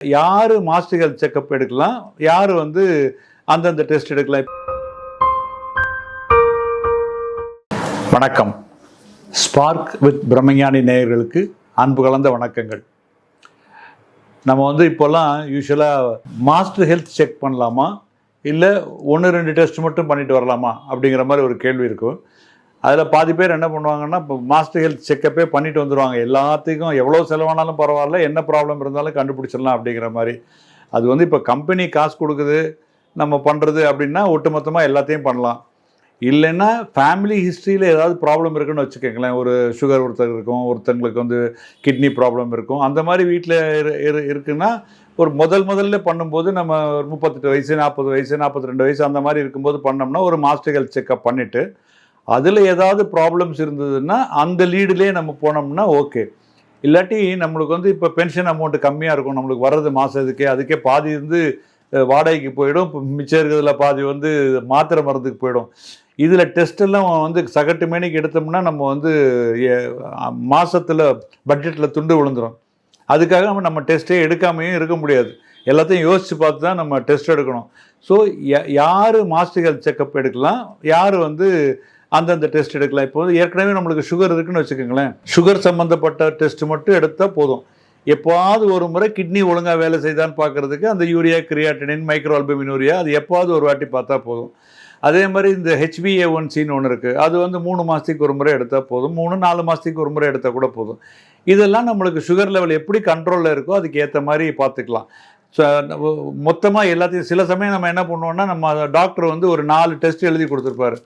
யாரு master health checkup எடுக்கலாம், யாரு அந்தந்த டெஸ்ட் எடுக்கலாம். வணக்கம். ஸ்பார்க் வித் பிரம்மஞானி நேயர்களுக்கு அன்பு கலந்த வணக்கங்கள். நம்ம இப்போல்லாம் யூஸ்வலாக மாஸ்டர் ஹெல்த் செக் பண்ணலாமா, இல்லை 1-2 டெஸ்ட் மட்டும் பண்ணிட்டு வரலாமா அப்படிங்கிற மாதிரி ஒரு கேள்வி இருக்கும். அதில் பாதி பேர் என்ன பண்ணுவாங்கன்னா, இப்போ மாஸ்டர் ஹெல்த் செக்கப்பே பண்ணிட்டு வந்துடுவாங்க. எல்லாத்துக்கும் எவ்வளோ செலவானாலும் பரவாயில்ல, என்ன ப்ராப்ளம் இருந்தாலும் கண்டுபிடிச்சிடலாம் அப்படிங்கிற மாதிரி. அது இப்போ கம்பெனி காசு கொடுக்குது, நம்ம பண்ணுறது அப்படின்னா ஒட்டுமொத்தமாக எல்லாத்தையும் பண்ணலாம். இல்லைன்னா ஃபேமிலி ஹிஸ்ட்ரியில் ஏதாவது ப்ராப்ளம் இருக்குன்னு வச்சுக்கோங்களேன். ஒரு சுகர் ஒருத்தருக்கு ஒருத்தங்களுக்கு கிட்னி ப்ராப்ளம் இருக்கும். அந்த மாதிரி வீட்டில் இருக்குன்னா ஒரு முதல்ல பண்ணும்போது நம்ம ஒரு 38 வயசு, 40 வயசு, 42 வயசு அந்த மாதிரி இருக்கும்போது பண்ணோம்னா ஒரு மாஸ்டர் ஹெல்த் செக்கப் பண்ணிவிட்டு அதில் ஏதாவது ப்ராப்ளம்ஸ் இருந்ததுன்னா அந்த லீடுலேயே நம்ம போனோம்னா ஓகே. இல்லாட்டி நம்மளுக்கு இப்போ பென்ஷன் அமௌண்ட்டு கம்மியாக இருக்கும், நம்மளுக்கு வர்றது மாதத்துக்கே, அதுக்கே பாதி வாடகைக்கு போயிடும், இப்போ மிச்சம் இருக்கிறதுல பாதி மாத்திரை மருந்துக்கு போயிடும். இதில் டெஸ்ட்டெல்லாம் சகட்டு மேனிக்கு எடுத்தோம்னா நம்ம மாதத்தில் பட்ஜெட்டில் துண்டு விழுந்துடும். அதுக்காக நம்ம டெஸ்ட்டே எடுக்காமையும் இருக்க முடியாது. எல்லாத்தையும் யோசித்து பார்த்து தான் நம்ம டெஸ்ட் எடுக்கணும். ஸோ யார் மாஸ்டர் ஹெல்த் செக்கப் எடுக்கலாம், யார் அந்தந்த டெஸ்ட் எடுக்கலாம். இப்போ ஏற்கனவே நம்மளுக்கு சுகர் இருக்குன்னு வச்சுக்கோங்களேன், சுகர் சம்மந்தப்பட்ட டெஸ்ட் மட்டும் எடுத்தால் போதும். எப்போவாவது ஒரு முறை கிட்னி ஒழுங்காக வேலை செய்தான்னு பார்க்குறதுக்கு அந்த யூரியா, கிரியாட்டினின், மைக்ரோ அல்புமினூரியா அது எப்போவாவது ஒரு வாட்டி பார்த்தா போதும். அதே மாதிரி இந்த HbA1cன்னு ஒன்று இருக்குது, அது 3 மாதத்துக்கு ஒரு முறை எடுத்தால் போதும், 3-4 மாதத்துக்கு ஒரு முறை எடுத்தால் கூட போதும். இதெல்லாம் நம்மளுக்கு சுகர் லெவல் எப்படி கண்ட்ரோலில் இருக்கோ அதுக்கு ஏற்ற மாதிரி பார்த்துக்கலாம். ஸோ மொத்தமாக எல்லாத்தையும் சில சமயம் நம்ம என்ன பண்ணுவோம்னா, நம்ம டாக்டர் ஒரு 4 டெஸ்ட் எழுதி கொடுத்துருப்பாரு.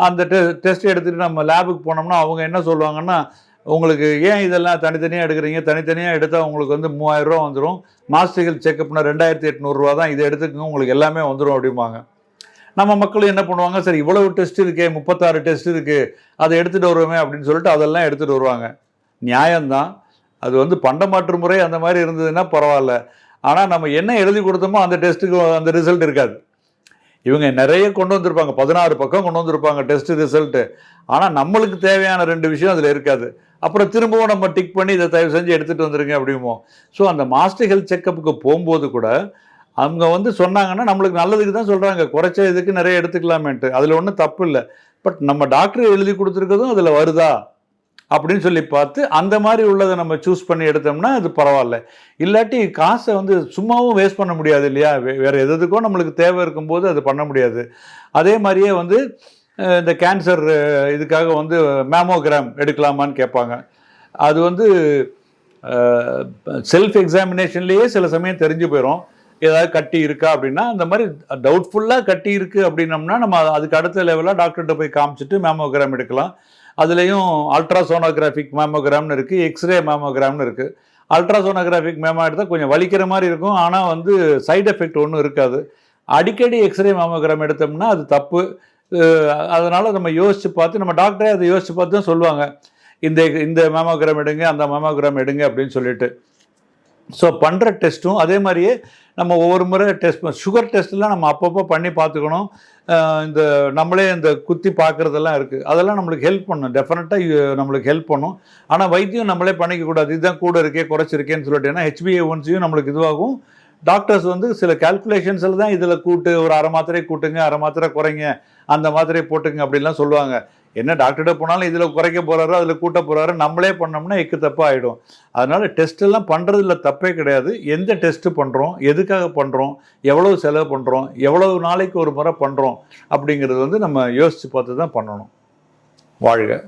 அந்த டெஸ்ட் எடுத்துகிட்டு நம்ம லேபுக்கு போனோம்னா அவங்க என்ன சொல்லுவாங்கன்னா, உங்களுக்கு ஏன் இதெல்லாம் தனித்தனியாக எடுக்கிறீங்க, தனித்தனியாக எடுத்தால் உங்களுக்கு 3000 ரூபா வந்துடும், மாஸ்டர் ஹெல்த் செக்கப்னா 2800 ரூபா தான், இதை எடுத்துக்கோங்க உங்களுக்கு எல்லாமே வந்துடும் அப்படிம்பாங்க. நம்ம மக்களும் என்ன பண்ணுவாங்க, சரி இவ்வளவு டெஸ்ட் இருக்கே, 36 டெஸ்ட் இருக்குது, அதை எடுத்துகிட்டு வருவோமே அப்படின்னு சொல்லிட்டு அதெல்லாம் எடுத்துகிட்டு வருவாங்க. நியாயம்தான். அது பண்டமாற்று முறை அந்த மாதிரி இருந்ததுன்னா பரவாயில்ல. ஆனால் நம்ம என்ன எழுதி கொடுத்தோமோ அந்த டெஸ்ட்டுக்கு அந்த ரிசல்ட் இருக்காது. இவங்க நிறைய கொண்டு வந்திருப்பாங்க, 16 பக்கம் கொண்டு வந்திருப்பாங்க டெஸ்ட் ரிசல்ட்டு. ஆனால் நம்மளுக்கு தேவையான 2 விஷயம் அதில் இருக்காது. அப்புறம் திரும்பவும் நம்ம டிக் பண்ணி இதை தயவு செஞ்சு எடுத்துகிட்டு வந்துருங்க அப்படிமோ. ஸோ அந்த மாஸ்டர் ஹெல்த் செக்கப்புக்கு போகும்போது கூட அவங்க சொன்னாங்கன்னா நம்மளுக்கு நல்லதுக்கு தான் சொல்கிறாங்க, குறைச்ச இதுக்கு நிறைய எடுத்துக்கலாமேன்ட்டு. அதில் ஒன்றும் தப்பு இல்லை. பட் நம்ம டாக்டர் எழுதி கொடுத்துருக்கதும் அதில் வருதா அப்படின்னு சொல்லி பார்த்து அந்த மாதிரி உள்ளதை நம்ம சூஸ் பண்ணி எடுத்தோம்னா அது பரவாயில்ல. இல்லாட்டி காசை சும்மாவும் வேஸ்ட் பண்ண முடியாது இல்லையா. வேறு எதுக்கோ நம்மளுக்கு தேவை இருக்கும்போது அது பண்ண முடியாது. அதே மாதிரியே இந்த கேன்சர் இதுக்காக மேமோகிராம் எடுக்கலாமான்னு கேட்பாங்க. அது செல்ஃப் எக்ஸாமினேஷன்லேயே சில சமயம் தெரிஞ்சு போயிடும் ஏதாவது கட்டி இருக்கா அப்படின்னா. அந்த மாதிரி டவுட்ஃபுல்லாக கட்டி இருக்குது அப்படின்னம்னா நம்ம அதுக்கு அடுத்த லெவலாக டாக்டர்கிட்ட போய் காமிச்சிட்டு மேமோகிராம் எடுக்கலாம். அதுலேயும் அல்ட்ராசோனோகிராஃபிக் மேமோகிராம்னு இருக்குது, எக்ஸ்ரே மேமோகிராம்னு இருக்குது. அல்ட்ராசோனோகிராஃபிக் மேமோ எடுத்தால் கொஞ்சம் வலிக்கிற மாதிரி இருக்கும், ஆனால் சைடு எஃபெக்ட் ஒன்றும் இருக்காது. அடிக்கடி எக்ஸ்ரே மேமோகிராம் எடுத்தோம்னா அது தப்பு. அதனால் நம்ம யோசித்து பார்த்து, நம்ம டாக்டரே அதை யோசித்து பார்த்து தான் சொல்லுவாங்க, இந்த மேமோகிராம் எடுங்க, அந்த மேமோகிராம் எடுங்க அப்படின்னு சொல்லிட்டு. ஸோ பண்ணுற டெஸ்ட்டும் அதே மாதிரியே நம்ம ஒவ்வொரு முறை சுகர் டெஸ்ட்லாம் நம்ம அப்பப்போ பண்ணி பார்த்துக்கணும். நம்மளே இந்த குத்தி பார்க்குறதெல்லாம் இருக்குது, அதெல்லாம் நம்மளுக்கு ஹெல்ப் பண்ணும், டெஃபினட்டாக நம்மளுக்கு ஹெல்ப் பண்ணும். ஆனால் வைத்தியம் நம்மளே பண்ணிக்கக்கூடாது, இதுதான் கூட இருக்கே குறைச்சிருக்கேன்னு சொல்லிட்டு. ஏன்னா HbA1c நம்மளுக்கு இதுவாகும். டாக்டர்ஸ் சில கால்குலேஷன்ஸில் தான் இதில் கூட்டு, ஒரு அரை மாத்திரை கூட்டுங்க, அரை மாத்திரை குறைங்க, அந்த மாத்திரையை போட்டுங்க அப்படின்லாம் சொல்லுவாங்க. என்ன டாக்டர்கிட்ட போனாலும் இதில் குறைக்க போகிறாரோ அதில் கூட்ட போகிறாரோ, நம்மளே பண்ணோம்னா எக்கு தப்பாக ஆகிடும். அதனால் டெஸ்ட்டெல்லாம் பண்ணுறதுல தப்பே கிடையாது. எந்த டெஸ்ட்டு பண்ணுறோம், எதுக்காக பண்ணுறோம், எவ்வளவு செலவு பண்ணுறோம், எவ்வளவு நாளைக்கு ஒரு முறை பண்ணுறோம் அப்படிங்கிறது நம்ம யோசித்து பார்த்து தான் பண்ணணும். வாழ்க.